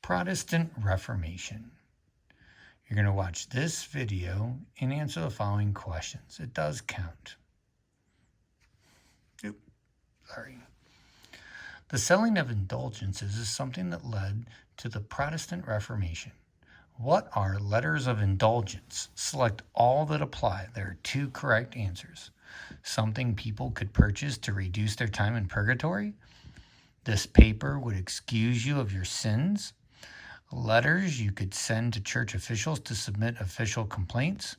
Protestant Reformation. You're going to watch this video and answer the following questions. It does count. The selling of indulgences is something that led to the Protestant Reformation. What are letters of indulgence? Select all that apply. There are two correct answers. Something people could purchase to reduce their time in purgatory. This paper would excuse you of your sins. Letters you could send to church officials to submit official complaints.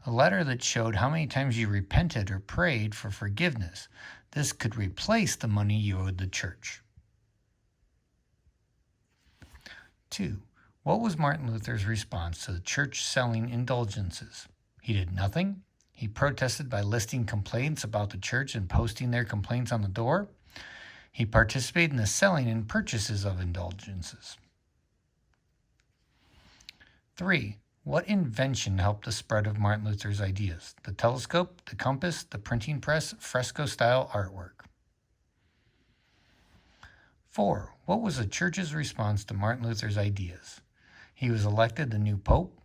A letter that showed how many times you repented or prayed for forgiveness. This could replace the money you owed the church. 2. What was Martin Luther's response to the church selling indulgences? He did nothing. He protested by listing complaints about the church and posting their complaints on the door. He participated in the selling and purchases of indulgences. 3. What invention helped the spread of Martin Luther's ideas? The telescope, the compass, the printing press, fresco-style artwork. 4. What was the church's response to Martin Luther's ideas? He was elected the new pope.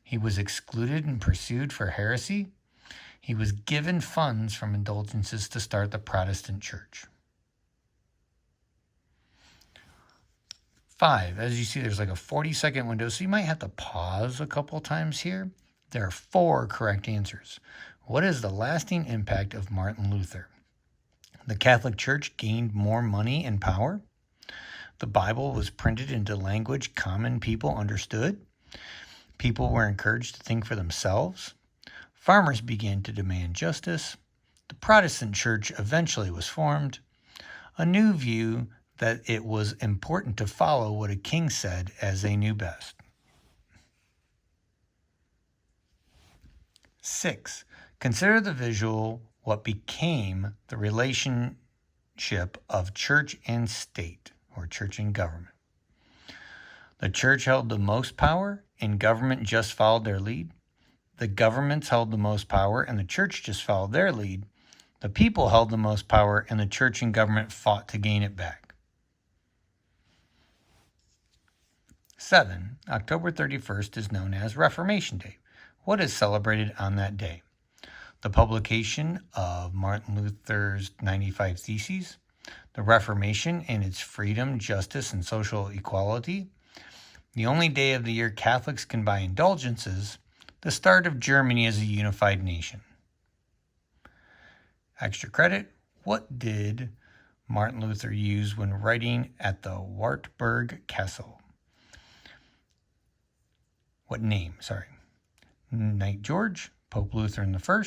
He was excluded and pursued for heresy. He was given funds from indulgences to start the Protestant church. 5. As you see, there's like a 40-second window, so you might have to pause a couple times here. There are 4 correct answers. What is the lasting impact of Martin Luther? The Catholic Church gained more money and power. The Bible was printed into language common people understood. People were encouraged to think for themselves. Farmers began to demand justice. The Protestant Church eventually was formed. A new view that it was important to follow what a king said as they knew best. 6. Consider the visual what became the relationship of church and state, or church and government. The church held the most power, and government just followed their lead. The governments held the most power, and the church just followed their lead. The people held the most power, and the church and government fought to gain it back. 7. October 31st is known as Reformation Day. What is celebrated on that day? The publication of Martin Luther's 95 Theses, the Reformation and its freedom, justice, and social equality, the only day of the year Catholics can buy indulgences, the start of Germany as a unified nation. Extra credit, what did Martin Luther use when writing at the Wartburg Castle? What name? Knight George, Pope Luther I,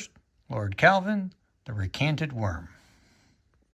Lord Calvin, the Recanted Worm.